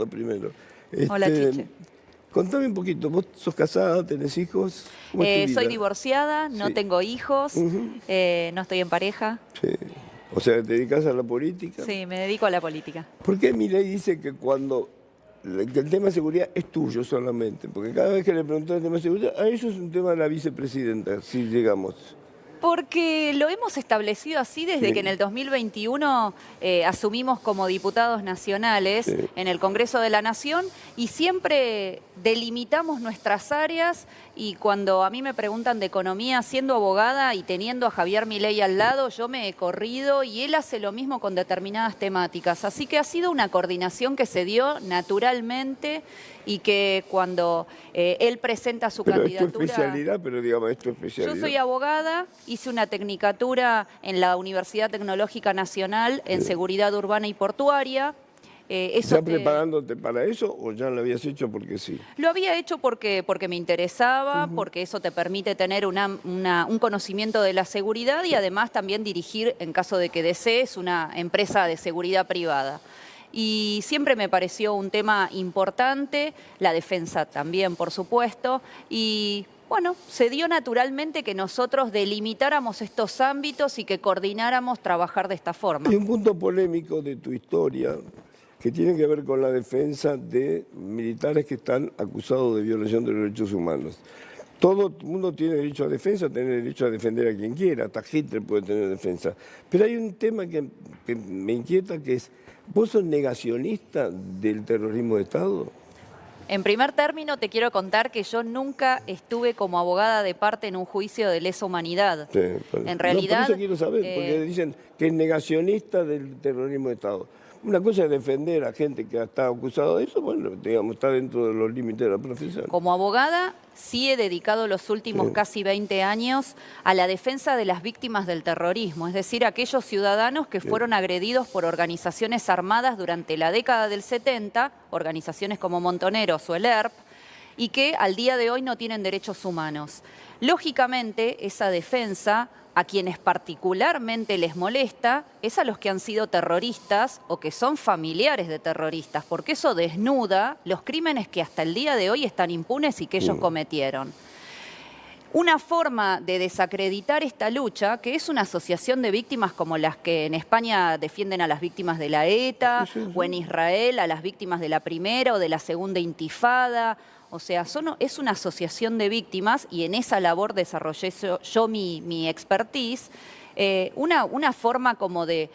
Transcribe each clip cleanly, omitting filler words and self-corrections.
primero. Hola, Chiche. Contame un poquito, ¿vos sos casada, tenés hijos? ¿Cómo es tu Soy vida? divorciada, no Sí. tengo hijos, Ujú. no estoy en pareja. Sí. O sea, ¿te dedicas a la política? Sí, me dedico a la política. ¿Por qué Milei dice que que el tema de seguridad es tuyo solamente? Porque cada vez que le preguntan el tema de seguridad, eso es un tema de la vicepresidenta, si llegamos. Porque lo hemos establecido así desde Sí. que en el 2021 asumimos como diputados nacionales Sí. en el Congreso de la Nación y siempre delimitamos nuestras áreas y cuando a mí me preguntan de economía, siendo abogada y teniendo a Javier Milei al lado, yo me he corrido y él hace lo mismo con determinadas temáticas. Así que ha sido una coordinación que se dio naturalmente y que cuando él presenta su Pero es tu candidatura... especialidad, pero digamos, es tu especialidad. Yo soy abogada, hice una tecnicatura en la Universidad Tecnológica Nacional en Seguridad Urbana y Portuaria. ¿Ya preparándote para eso o ya lo habías hecho porque sí? Lo había hecho porque me interesaba, porque eso te permite tener un conocimiento de la seguridad y además también dirigir, en caso de que desees, una empresa de seguridad privada. Y siempre me pareció un tema importante, la defensa también, por supuesto, y bueno, se dio naturalmente que nosotros delimitáramos estos ámbitos y que coordináramos trabajar de esta forma. Hay un punto polémico de tu historia que tiene que ver con la defensa de militares que están acusados de violación de los derechos humanos. Todo el mundo tiene derecho a defensa, tiene derecho a defender a quien quiera, hasta Hitler puede tener defensa. Pero hay un tema que me inquieta, que es, ¿vos sos negacionista del terrorismo de Estado? En primer término, te quiero contar que yo nunca estuve como abogada de parte en un juicio de lesa humanidad. Sí, En realidad... No, por eso quiero saber, porque dicen que es negacionista del terrorismo de Estado. Una cosa es defender a gente que está acusada de eso, bueno, digamos, está dentro de los límites de la profesión. Como abogada, sí he dedicado los últimos casi 20 años a la defensa de las víctimas del terrorismo, es decir, aquellos ciudadanos que fueron agredidos por organizaciones armadas durante la década del 70, organizaciones como Montoneros o el ERP, y que al día de hoy no tienen derechos humanos. Lógicamente, esa defensa, a quienes particularmente les molesta, es a los que han sido terroristas o que son familiares de terroristas, porque eso desnuda los crímenes que hasta el día de hoy están impunes y que ellos cometieron. Una forma de desacreditar esta lucha, que es una asociación de víctimas como las que en España defienden a las víctimas de la ETA, o en Israel a las víctimas de la primera o de la segunda intifada. O sea, es una asociación de víctimas y en esa labor desarrollé yo mi expertise. Una forma como de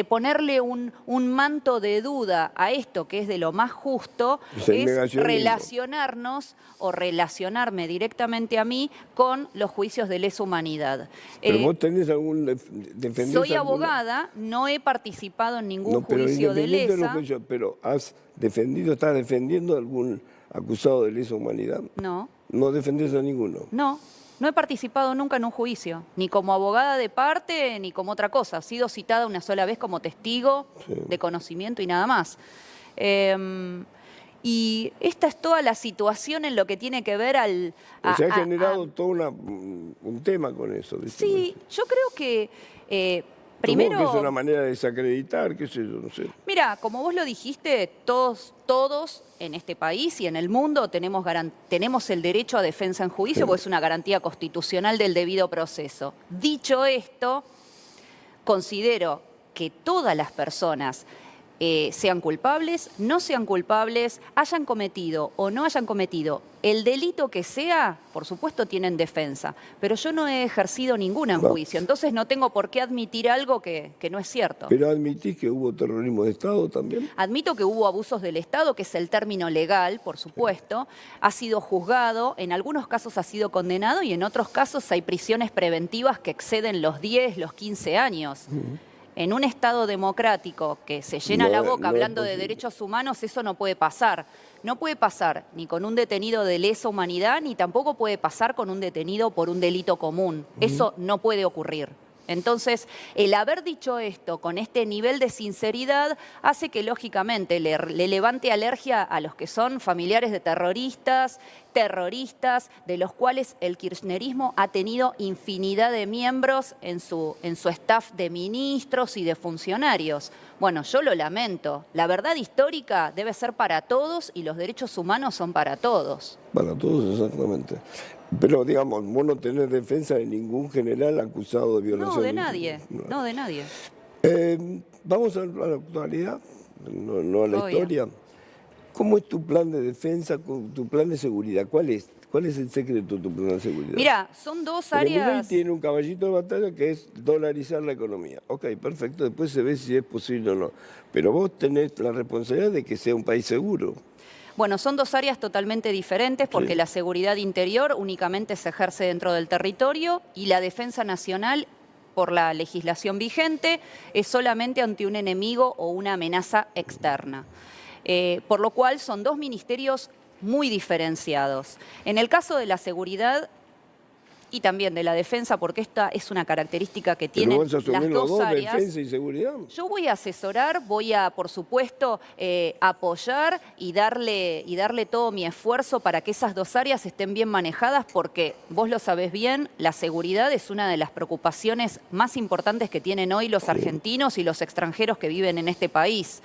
ponerle un manto de duda a esto que es de lo más justo, es relacionarnos o relacionarme directamente a mí con los juicios de lesa humanidad. ¿Pero vos tenés algún defensor? Soy abogada, no he participado en ningún juicio de lesa. Pero estás defendiendo a algún acusado de lesa humanidad. No. ¿No defendés a ninguno? No. No he participado nunca en un juicio, ni como abogada de parte, ni como otra cosa. He sido citada una sola vez como testigo de conocimiento y nada más. Y esta es toda la situación en lo que tiene que ver Se ha generado todo un tema con eso. ¿viste? Sí, yo creo que... Primero, supongo que es una manera de desacreditar, qué sé yo, no sé. Mira, como vos lo dijiste, todos en este país y en el mundo tenemos el derecho a defensa en juicio, porque es una garantía constitucional del debido proceso. Dicho esto, considero que todas las personas, sean culpables, no sean culpables, hayan cometido o no hayan cometido el delito que sea, por supuesto tienen defensa, pero yo no he ejercido ninguna en juicio, entonces no tengo por qué admitir algo que no es cierto. ¿Pero admitís que hubo terrorismo de Estado también? Admito que hubo abusos del Estado, que es el término legal, por supuesto, ha sido juzgado, en algunos casos ha sido condenado y en otros casos hay prisiones preventivas que exceden los 10, los 15 años. En un Estado democrático que se llena la boca hablando de derechos humanos, eso no puede pasar. No puede pasar ni con un detenido de lesa humanidad, ni tampoco puede pasar con un detenido por un delito común. Eso no puede ocurrir. Entonces, el haber dicho esto con este nivel de sinceridad hace que, lógicamente, le levante alergia a los que son familiares de terroristas, de los cuales el kirchnerismo ha tenido infinidad de miembros en su staff de ministros y de funcionarios. Bueno, yo lo lamento. La verdad histórica debe ser para todos y los derechos humanos son para todos. Para todos, exactamente. Pero, digamos, vos no tenés defensa de ningún general acusado de violación. No, de nadie. No, de nadie. Vamos a la actualidad, no a la Obvio. historia. ¿Cómo es tu plan de defensa, tu plan de seguridad? ¿Cuál es? ¿Cuál es el secreto de tu plan de seguridad? Mira, son dos Porque Milei áreas... tiene un caballito de batalla que es dolarizar la economía. Ok, perfecto, después se ve si es posible o no. Pero vos tenés la responsabilidad de que sea un país seguro. Bueno, son dos áreas totalmente diferentes porque la seguridad interior únicamente se ejerce dentro del territorio y la defensa nacional, por la legislación vigente, es solamente ante un enemigo o una amenaza externa. Por lo cual son dos ministerios muy diferenciados. En el caso de la seguridad y también de la defensa, porque esta es una característica que tienen ¿Pero vos asumís las los dos áreas. defensa y seguridad? Yo voy a asesorar, voy a, por supuesto, apoyar y darle todo mi esfuerzo para que esas dos áreas estén bien manejadas, porque vos lo sabés bien, la seguridad es una de las preocupaciones más importantes que tienen hoy los argentinos y los extranjeros que viven en este país.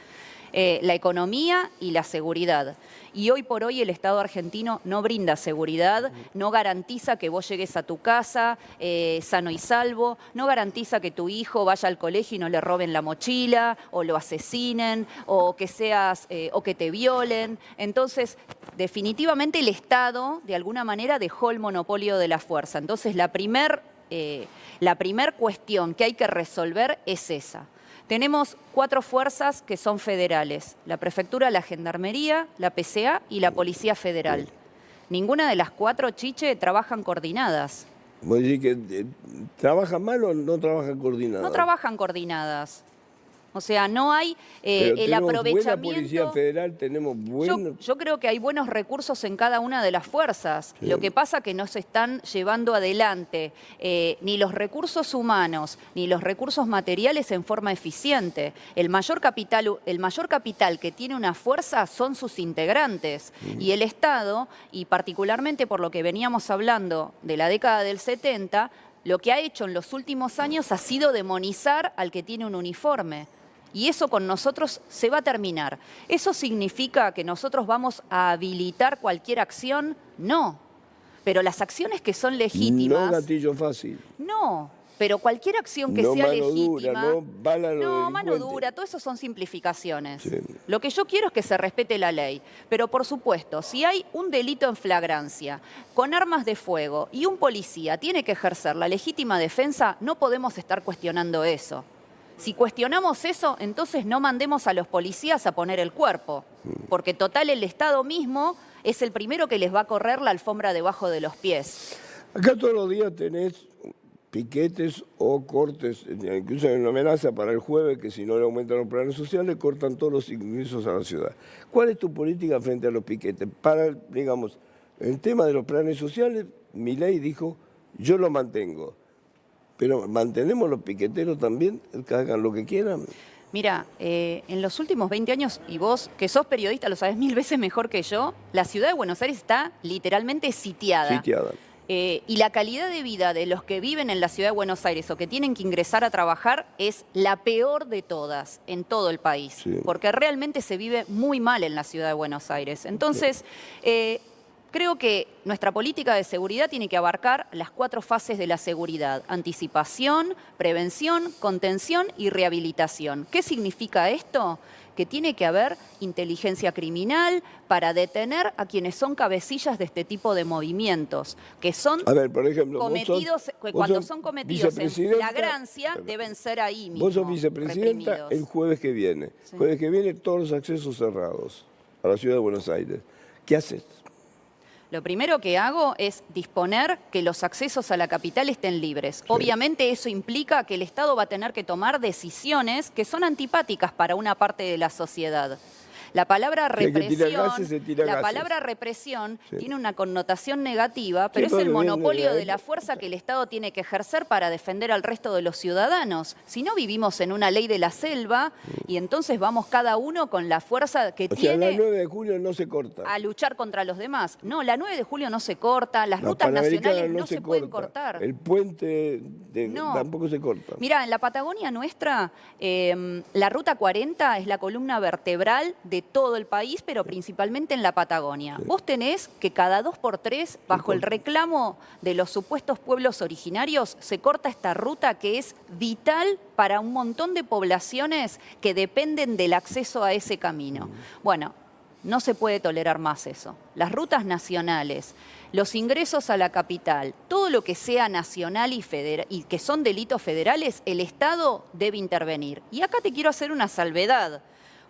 La economía y la seguridad. Y hoy por hoy el Estado argentino no brinda seguridad, no garantiza que vos llegues a tu casa sano y salvo, no garantiza que tu hijo vaya al colegio y no le roben la mochila, o lo asesinen, o que te violen. Entonces, definitivamente el Estado, de alguna manera, dejó el monopolio de la fuerza. Entonces, la primer cuestión que hay que resolver es esa. Tenemos 4 fuerzas que son federales: la Prefectura, la Gendarmería, la PCA y la Policía Federal. Ninguna de las 4, Chiche, trabajan coordinadas. ¿Vos decís que trabajan mal o no trabajan coordinadas? No trabajan coordinadas. O sea, no hay Pero el aprovechamiento. buena Policía Federal, tenemos buena... Yo creo que hay buenos recursos en cada una de las fuerzas. Lo que pasa es que no se están llevando adelante ni los recursos humanos ni los recursos materiales en forma eficiente. El mayor capital que tiene una fuerza son sus integrantes. Y el Estado, y particularmente por lo que veníamos hablando de la década del 70, lo que ha hecho en los últimos años ha sido demonizar al que tiene un uniforme. Y eso con nosotros se va a terminar. ¿Eso significa que nosotros vamos a habilitar cualquier acción? No. Pero las acciones que son legítimas... No gatillo fácil. No. Pero cualquier acción que sea legítima... No bala a los no, mano delincuentes. dura, todo eso son simplificaciones. Sí. Lo que yo quiero es que se respete la ley. Pero por supuesto, si hay un delito en flagrancia, con armas de fuego, y un policía tiene que ejercer la legítima defensa, no podemos estar cuestionando eso. Si cuestionamos eso, entonces no mandemos a los policías a poner el cuerpo, porque total el Estado mismo es el primero que les va a correr la alfombra debajo de los pies. Acá todos los días tenés piquetes o cortes, incluso hay una amenaza para el jueves que si no le aumentan los planes sociales, cortan todos los ingresos a la ciudad. ¿Cuál es tu política frente a los piquetes? Para, digamos, el tema de los planes sociales, Milei dijo, yo lo mantengo. Pero mantenemos los piqueteros también, que hagan lo que quieran. Mira, en los últimos 20 años, y vos que sos periodista lo sabés 1000 veces mejor que yo, la ciudad de Buenos Aires está literalmente sitiada. Y la calidad de vida de los que viven en la ciudad de Buenos Aires o que tienen que ingresar a trabajar es la peor de todas en todo el país. Sí. Porque realmente se vive muy mal en la ciudad de Buenos Aires. Entonces, creo que nuestra política de seguridad tiene que abarcar las 4 fases de la seguridad: anticipación, prevención, contención y rehabilitación. ¿Qué significa esto? Que tiene que haber inteligencia criminal para detener a quienes son cabecillas de este tipo de movimientos, que son por ejemplo, cuando son cometidos en flagrancia, deben ser ahí mismo. Vos sos vicepresidenta reprimidos. El jueves que viene. Sí. Jueves que viene todos los accesos cerrados a la ciudad de Buenos Aires. ¿Qué haces? Lo primero que hago es disponer que los accesos a la capital estén libres. Sí. Obviamente eso implica que el Estado va a tener que tomar decisiones que son antipáticas para una parte de la sociedad. La palabra Si hay que tirar represión, gases, se tira la gases. palabra represión tiene una connotación negativa, pero es todo el bien, monopolio de la fuerza que el Estado tiene que ejercer para defender al resto de los ciudadanos. Si no, vivimos en una ley de la selva y entonces vamos cada uno con la fuerza que O sea, la tiene 9 de julio no se corta. a luchar contra los demás. No, la 9 de julio no se corta, las La rutas Panamericana nacionales no se pueden cortar. El puente No. tampoco se corta. Mirá, en la Patagonia nuestra, la Ruta 40 es la columna vertebral de todo el país, pero principalmente en la Patagonia. Vos tenés que cada 2 por 3, bajo el reclamo de los supuestos pueblos originarios, se corta esta ruta que es vital para un montón de poblaciones que dependen del acceso a ese camino. Bueno, no se puede tolerar más eso. Las rutas nacionales, los ingresos a la capital, todo lo que sea nacional y que son delitos federales, el Estado debe intervenir. Y acá te quiero hacer una salvedad,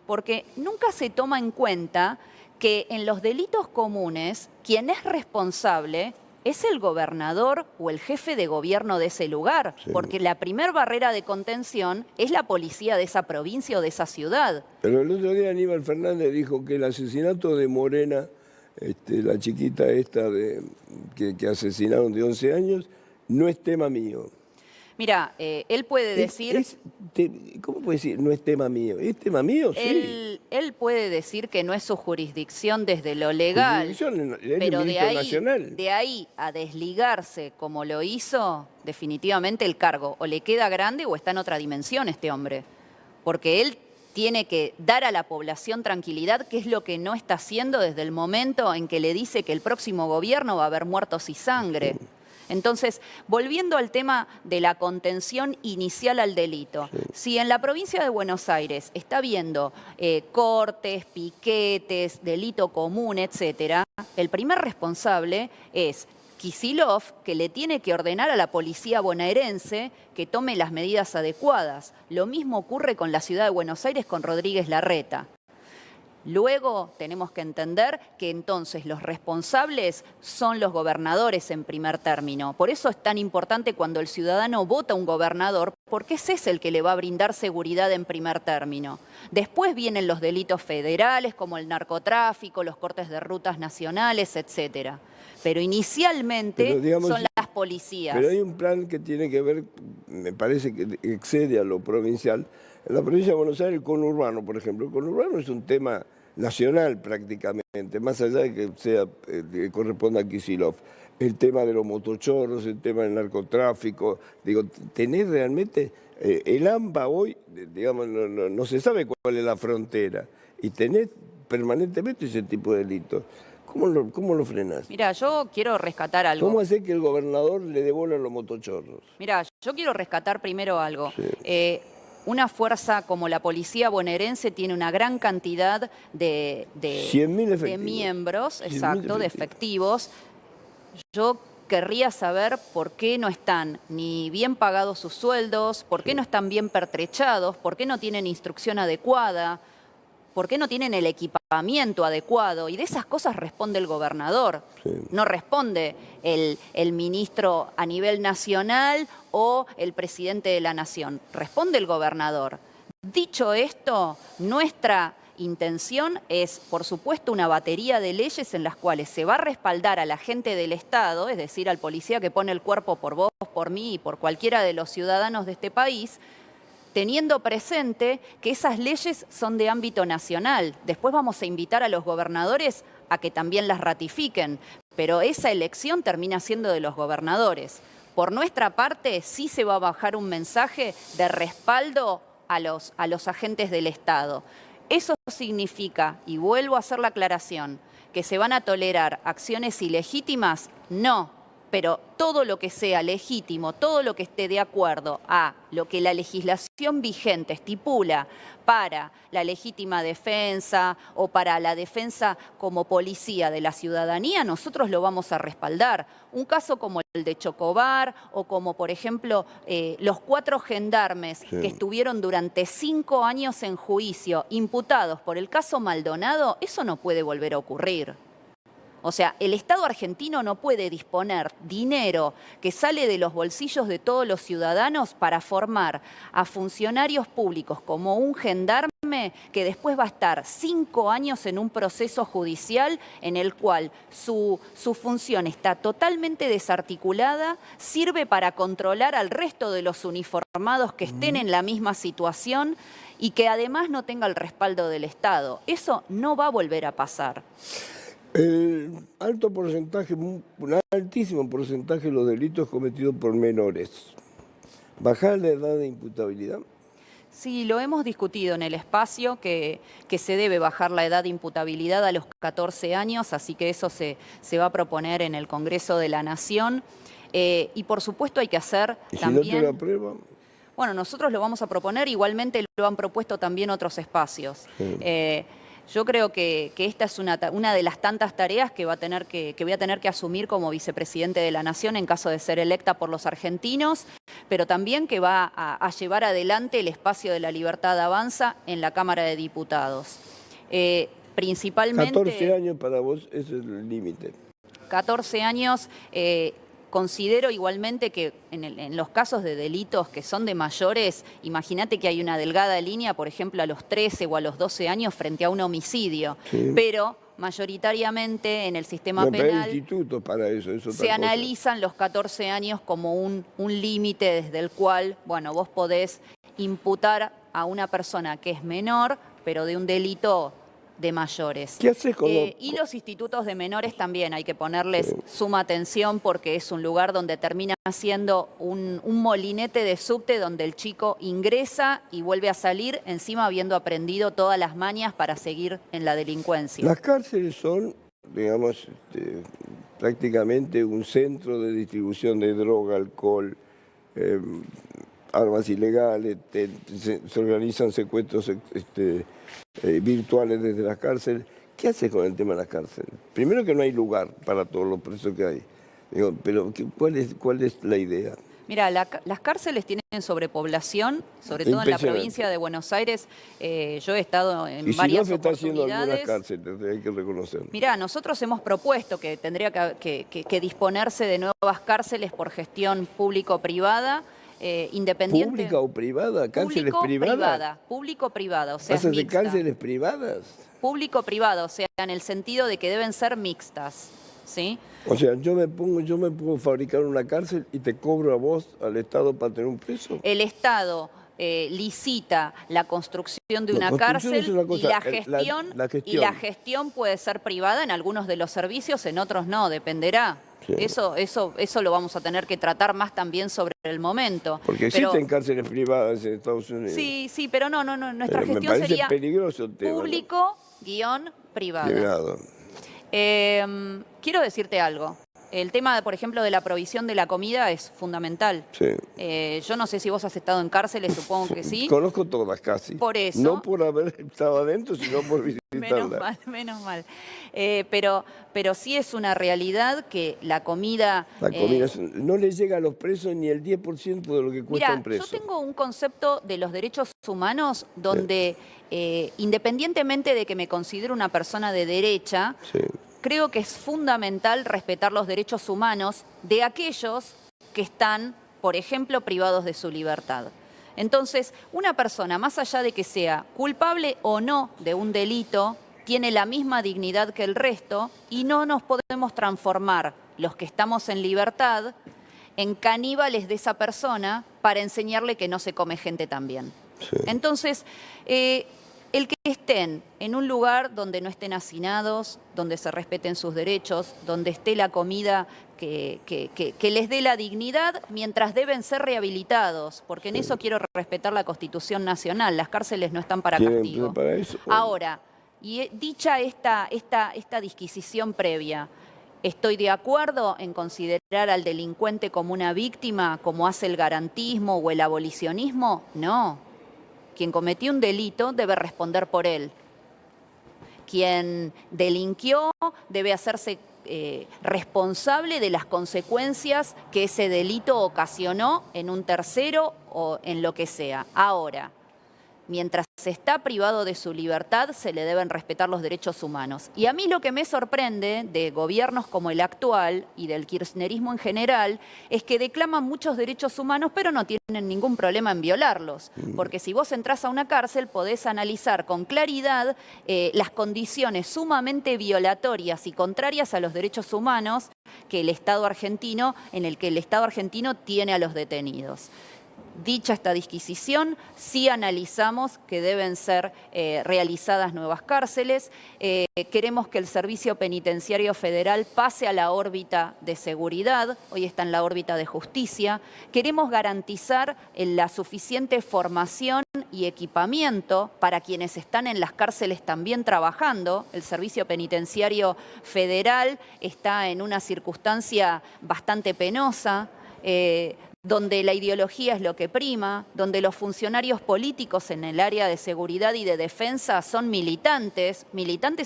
porque nunca se toma en cuenta que en los delitos comunes, quien es responsable es el gobernador o el jefe de gobierno de ese lugar, porque la primer barrera de contención es la policía de esa provincia o de esa ciudad. Pero el otro día Aníbal Fernández dijo que el asesinato de Morena, la chiquita esta que asesinaron de 11 años, no es tema mío. Mira, él puede decir... ¿Cómo puede decir no es tema mío? ¿Es tema mío? Sí. Él puede decir que no es su jurisdicción desde lo legal, pero de ahí a desligarse como lo hizo, definitivamente el cargo o le queda grande o está en otra dimensión este hombre. Porque él tiene que dar a la población tranquilidad, que es lo que no está haciendo desde el momento en que le dice que el próximo gobierno va a haber muertos y sangre. Entonces, volviendo al tema de la contención inicial al delito, si en la provincia de Buenos Aires está habiendo cortes, piquetes, delito común, etcétera, el primer responsable es Kicillof, que le tiene que ordenar a la policía bonaerense que tome las medidas adecuadas. Lo mismo ocurre con la ciudad de Buenos Aires con Rodríguez Larreta. Luego tenemos que entender que entonces los responsables son los gobernadores en primer término. Por eso es tan importante cuando el ciudadano vota a un gobernador, porque ese es el que le va a brindar seguridad en primer término. Después vienen los delitos federales como el narcotráfico, los cortes de rutas nacionales, etcétera. Pero inicialmente son las policías. Pero hay un plan que tiene que ver, me parece que excede a lo provincial. En la provincia de Buenos Aires, el conurbano, por ejemplo. El conurbano es un tema nacional prácticamente, más allá de que corresponda a Kicillof. El tema de los motochorros, el tema del narcotráfico. Digo, tener realmente... el AMBA hoy, digamos, no se sabe cuál es la frontera. Y tenés permanentemente ese tipo de delitos. ¿Cómo lo frenás? Mira, yo quiero rescatar algo. ¿Cómo hacer que el gobernador le devuelva los motochorros? Mira, yo quiero rescatar primero algo. Sí. Una fuerza como la policía bonaerense tiene una gran cantidad de miembros, exacto, de efectivos. Yo querría saber por qué no están ni bien pagados sus sueldos, por qué no están bien pertrechados, por qué no tienen instrucción adecuada, por qué no tienen el equipamiento adecuado. Y de esas cosas responde el gobernador. No responde el ministro a nivel nacional o el presidente de la nación. Responde el gobernador. Dicho esto, nuestra intención es, por supuesto, una batería de leyes en las cuales se va a respaldar a la gente del Estado, es decir, al policía que pone el cuerpo por vos, por mí y por cualquiera de los ciudadanos de este país, teniendo presente que esas leyes son de ámbito nacional. Después vamos a invitar a los gobernadores a que también las ratifiquen, pero esa elección termina siendo de los gobernadores. Por nuestra parte, sí se va a bajar un mensaje de respaldo a los agentes del Estado. Eso significa, y vuelvo a hacer la aclaración, que se van a tolerar acciones ilegítimas, no. Pero todo lo que sea legítimo, todo lo que esté de acuerdo a lo que la legislación vigente estipula para la legítima defensa o para la defensa como policía de la ciudadanía, nosotros lo vamos a respaldar. Un caso como el de Chocobar o como, por ejemplo, los 4 gendarmes que estuvieron durante 5 años en juicio imputados por el caso Maldonado, eso no puede volver a ocurrir. O sea, el Estado argentino no puede disponer dinero que sale de los bolsillos de todos los ciudadanos para formar a funcionarios públicos como un gendarme que después va a estar 5 años en un proceso judicial en el cual su función está totalmente desarticulada, sirve para controlar al resto de los uniformados que estén en la misma situación y que además no tenga el respaldo del Estado. Eso no va a volver a pasar. El alto porcentaje, un altísimo porcentaje de los delitos cometidos por menores. ¿Bajar la edad de imputabilidad? Sí, lo hemos discutido en el espacio, que se debe bajar la edad de imputabilidad a los 14 años, así que eso se va a proponer en el Congreso de la Nación. Y por supuesto hay que hacer ¿Y también... si no te lo aprueban? Bueno, nosotros lo vamos a proponer, igualmente lo han propuesto también otros espacios. Sí. Yo creo que esta es una de las tantas tareas que voy a tener que asumir como vicepresidente de la Nación en caso de ser electa por los argentinos, pero también que va a llevar adelante el espacio de la libertad avanza en la Cámara de Diputados. Principalmente... 14 años para vos es el límite. 14 años... Considero igualmente que en los casos de delitos que son de mayores, imagínate que hay una delgada línea, por ejemplo, a los 13 o a los 12 años frente a un homicidio. Sí. Pero mayoritariamente en el sistema penal hay institutos para eso, se analizan los 14 años como un límite desde el cual, bueno, vos podés imputar a una persona que es menor, pero de un delito de mayores. ¿Qué haces con y los institutos de menores también hay que ponerles suma atención porque es un lugar donde termina siendo un molinete de subte donde el chico ingresa y vuelve a salir encima habiendo aprendido todas las mañas para seguir en la delincuencia. Las cárceles son, digamos, prácticamente un centro de distribución de droga, alcohol, armas ilegales, se organizan secuestros virtuales desde las cárceles. ¿Qué haces con el tema de las cárceles? Primero que no hay lugar para todos los presos que hay. Digo, pero ¿cuál es la idea? Mira, las cárceles tienen sobrepoblación, sobre todo en la provincia de Buenos Aires. Yo he estado en varias oportunidades. Y si no se está haciendo algunas cárceles, hay que reconocerlo. Mira, nosotros hemos propuesto que tendría que disponerse de nuevas cárceles por gestión público-privada. Independiente. ¿Pública o privada? ¿Cárceles privadas? Público-privada, o sea, ¿Haces de cárceles privadas? Público-privado, o sea, en el sentido de que deben ser mixtas, ¿sí? O sea, yo me puedo fabricar una cárcel y te cobro a vos, al Estado, para tener un preso. El Estado licita la construcción de una cárcel y la gestión puede ser privada en algunos de los servicios, en otros no, dependerá. Sí. Eso lo vamos a tener que tratar más también sobre el momento. Porque existen cárceles privadas en Estados Unidos. Sí, pero no, nuestra gestión sería peligroso público-privado. Quiero decirte algo. El tema, por ejemplo, de la provisión de la comida es fundamental. Sí. Yo no sé si vos has estado en cárceles, supongo que sí. Conozco todas casi. Por eso. No por haber estado adentro, sino por visitarla. Menos mal. Pero sí es una realidad que la comida... no le llega a los presos ni el 10% de lo que cuesta un preso. Yo tengo un concepto de los derechos humanos donde, independientemente de que me considero una persona de derecha... Sí. Creo que es fundamental respetar los derechos humanos de aquellos que están, por ejemplo, privados de su libertad. Entonces, una persona, más allá de que sea culpable o no de un delito, tiene la misma dignidad que el resto y no nos podemos transformar, los que estamos en libertad, en caníbales de esa persona para enseñarle que no se come gente también. Sí. Entonces, el que estén en un lugar donde no estén hacinados, donde se respeten sus derechos, donde esté la comida que les dé la dignidad, mientras deben ser rehabilitados, porque en eso quiero respetar la Constitución Nacional. Las cárceles no están para castigo. Para eso. Ahora, y dicha esta disquisición previa, ¿estoy de acuerdo en considerar al delincuente como una víctima, como hace el garantismo o el abolicionismo? No. Quien cometió un delito debe responder por él. Quien delinquió debe hacerse responsable de las consecuencias que ese delito ocasionó en un tercero o en lo que sea. Ahora, mientras está privado de su libertad, se le deben respetar los derechos humanos. Y a mí lo que me sorprende de gobiernos como el actual y del kirchnerismo en general es que declaman muchos derechos humanos, pero no tienen ningún problema en violarlos. Porque si vos entrás a una cárcel, podés analizar con claridad las condiciones sumamente violatorias y contrarias a los derechos humanos que el Estado argentino, en el que el Estado argentino tiene a los detenidos. Dicha esta disquisición, sí analizamos que deben ser realizadas nuevas cárceles. Queremos que el Servicio Penitenciario Federal pase a la órbita de seguridad, hoy está en la órbita de justicia. Queremos garantizar la suficiente formación y equipamiento para quienes están en las cárceles también trabajando. El Servicio Penitenciario Federal está en una circunstancia bastante penosa, donde la ideología es lo que prima, donde los funcionarios políticos en el área de seguridad y de defensa son militantes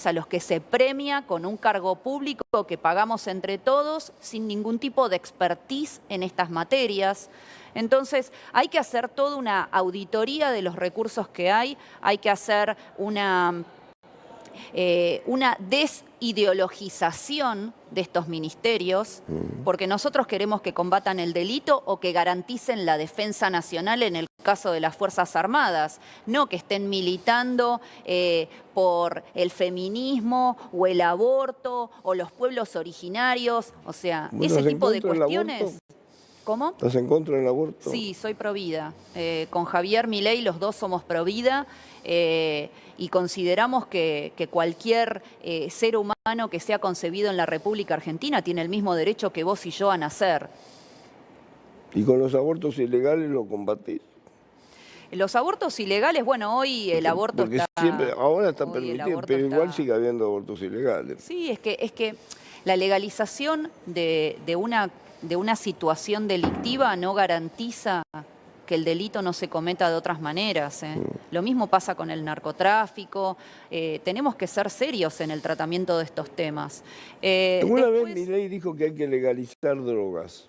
a los que se premia con un cargo público que pagamos entre todos sin ningún tipo de expertise en estas materias. Entonces, hay que hacer toda una auditoría de los recursos que hay que hacer una desideologización de estos ministerios, porque nosotros queremos que combatan el delito o que garanticen la defensa nacional en el caso de las Fuerzas Armadas, no que estén militando por el feminismo o el aborto o los pueblos originarios, o sea, ese tipo de cuestiones. ¿Cómo? ¿Estás en contra del aborto? Sí, soy provida. Con Javier Milei los dos somos provida y consideramos que cualquier ser humano que sea concebido en la República Argentina tiene el mismo derecho que vos y yo a nacer. ¿Y con los abortos ilegales lo combatís? Los abortos ilegales, bueno, hoy el aborto porque siempre, ahora está permitido, pero igual está... sigue habiendo abortos ilegales. Sí, es que la legalización de una situación delictiva no garantiza que el delito no se cometa de otras maneras. Lo mismo pasa con el narcotráfico. Tenemos que ser serios en el tratamiento de estos temas. Una vez Milei dijo que hay que legalizar drogas.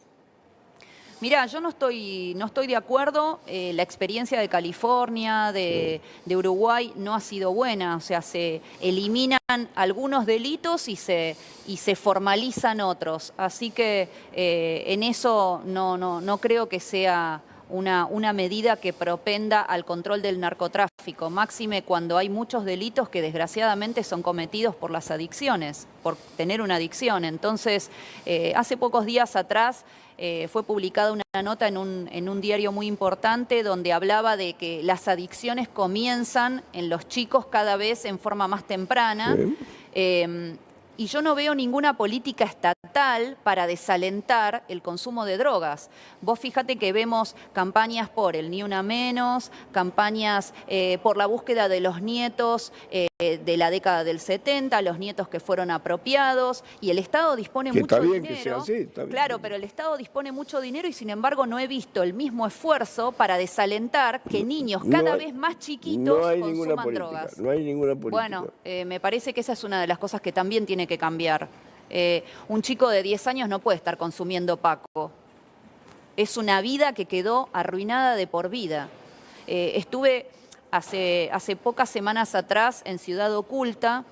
Mirá, yo no estoy de acuerdo. La experiencia de California, de Uruguay, no ha sido buena. O sea, se eliminan algunos delitos y se formalizan otros. Así que en eso no creo que sea una medida que propenda al control del narcotráfico. Máxime cuando hay muchos delitos que desgraciadamente son cometidos por las adicciones, por tener una adicción. Entonces, hace pocos días atrás fue publicada una nota en un diario muy importante donde hablaba de que las adicciones comienzan en los chicos cada vez en forma más temprana. Y yo no veo ninguna política estatal para desalentar el consumo de drogas. Vos fíjate que vemos campañas por el Ni Una Menos, campañas por la búsqueda de los nietos de la década del 70, los nietos que fueron apropiados, y el Estado dispone mucho dinero. Que sea así, está bien. Claro, pero el Estado dispone mucho dinero y sin embargo no he visto el mismo esfuerzo para desalentar que niños cada vez más chiquitos consuman drogas. No hay ninguna política. Bueno, me parece que esa es una de las cosas que también tiene que cambiar. Un chico de 10 años no puede estar consumiendo Paco. Es una vida que quedó arruinada de por vida. Estuve hace pocas semanas atrás en Ciudad Oculta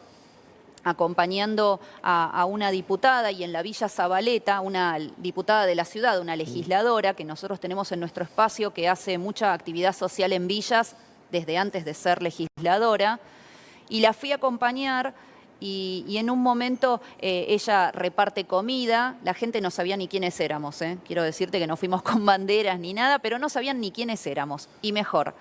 acompañando a una diputada y en la Villa Zabaleta, una diputada de la ciudad, una legisladora que nosotros tenemos en nuestro espacio que hace mucha actividad social en villas desde antes de ser legisladora, y la fui a acompañar. Y en un momento ella reparte comida, la gente no sabía ni quiénes éramos, quiero decirte que no fuimos con banderas ni nada, pero no sabían ni quiénes éramos, y mejor.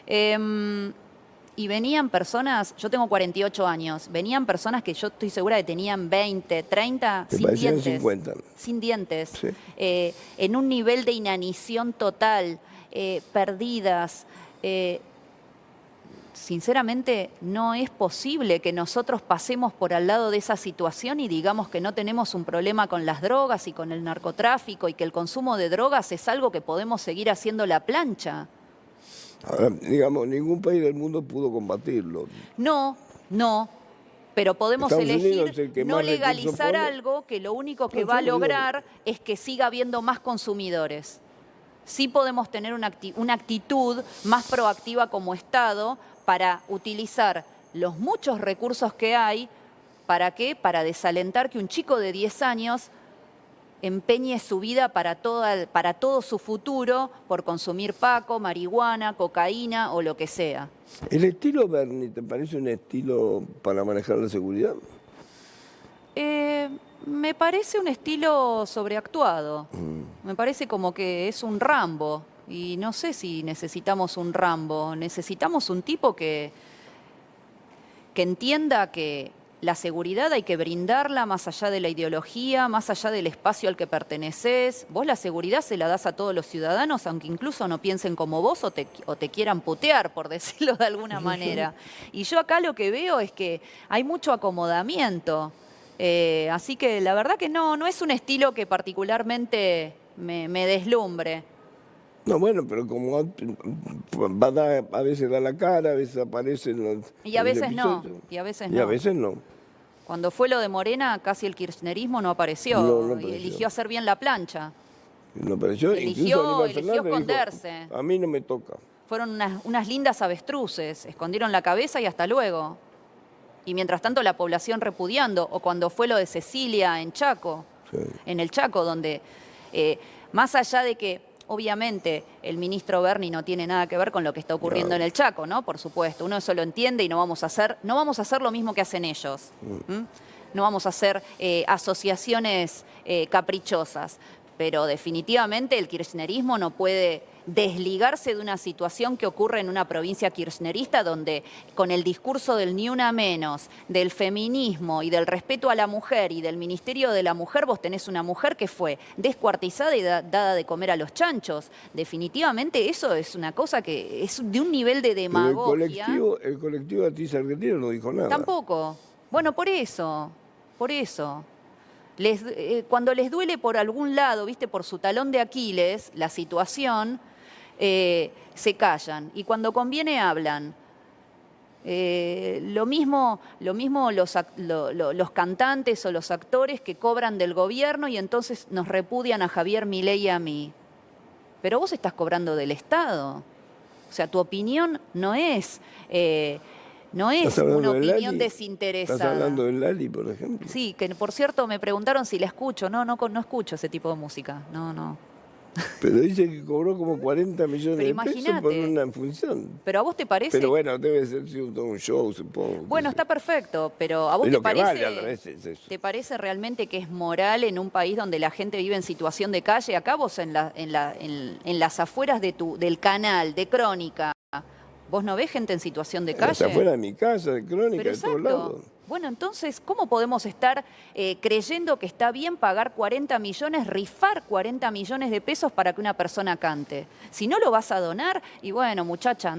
Y venían personas, yo tengo 48 años, venían personas que yo estoy segura que tenían 20, 30, sin dientes. 50. Sin dientes, Sí. En un nivel de inanición total, perdidas. Sinceramente, no es posible que nosotros pasemos por al lado de esa situación y digamos que no tenemos un problema con las drogas y con el narcotráfico y que el consumo de drogas es algo que podemos seguir haciendo la plancha. Ahora, digamos, ningún país del mundo pudo combatirlo. No, pero podemos Estados elegir Unidos es el que no más recursos legalizar pone. algo que lo único que va a lograr es que siga habiendo más consumidores. Sí podemos tener una actitud más proactiva como Estado para utilizar los muchos recursos que hay. ¿Para qué? Para desalentar que un chico de 10 años empeñe su vida para todo su futuro por consumir paco, marihuana, cocaína o lo que sea. ¿El estilo Bernie te parece un estilo para manejar la seguridad? Me parece un estilo sobreactuado. Me parece como que es un Rambo. Y no sé si necesitamos un Rambo. Necesitamos un tipo que entienda que la seguridad hay que brindarla más allá de la ideología, más allá del espacio al que perteneces. Vos la seguridad se la das a todos los ciudadanos, aunque incluso no piensen como vos o te quieran putear, por decirlo de alguna manera. Y yo acá lo que veo es que hay mucho acomodamiento. Así que la verdad que no es un estilo que particularmente me deslumbre. No, bueno, pero como a veces da la cara, a veces aparece en los... Y a veces no, y a veces no. Cuando fue lo de Morena, casi el kirchnerismo no apareció. No apareció. Y eligió hacer bien la plancha. No apareció. Eligió Fernández esconderse. Dijo, a mí no me toca. Fueron unas lindas avestruces, escondieron la cabeza y hasta luego. Y mientras tanto la población repudiando, o cuando fue lo de Cecilia en Chaco, Sí. en el Chaco, donde más allá de que obviamente el ministro Bernie no tiene nada que ver con lo que está ocurriendo en el Chaco, ¿no? Por supuesto, uno eso lo entiende y no vamos a hacer lo mismo que hacen ellos. No vamos a hacer asociaciones caprichosas, pero definitivamente el kirchnerismo no puede desligarse de una situación que ocurre en una provincia kirchnerista donde con el discurso del ni una menos, del feminismo y del respeto a la mujer y del Ministerio de la Mujer, vos tenés una mujer que fue descuartizada y dada de comer a los chanchos. Definitivamente eso es una cosa que es de un nivel de demagogia. Pero el colectivo de Atiza Argentina no dijo nada. Tampoco. Bueno, por eso. Cuando les duele por algún lado, viste, por su talón de Aquiles, la situación, se callan. Y cuando conviene, hablan. Lo mismo los cantantes o los actores que cobran del gobierno y entonces nos repudian a Javier Milei y a mí. Pero vos estás cobrando del Estado. O sea, tu opinión no es una opinión desinteresada. ¿Estás hablando del Lali, por ejemplo? Sí, que por cierto me preguntaron si la escucho. No escucho ese tipo de música. No. Pero dice que cobró como 40 millones de pesos por una función. ¿Pero a vos te parece? Pero bueno, debe ser todo un show, supongo. Bueno, está perfecto, pero ¿a vos te parece realmente que es moral en un país donde la gente vive en situación de calle? Acá vos en las afueras del canal, de Crónica, ¿vos no ves gente en situación de calle? Afuera de mi casa, de Crónica, de todos lados. Bueno, entonces, ¿cómo podemos estar creyendo que está bien pagar 40 millones, rifar 40 millones de pesos para que una persona cante? Si no lo vas a donar, y bueno, muchacha,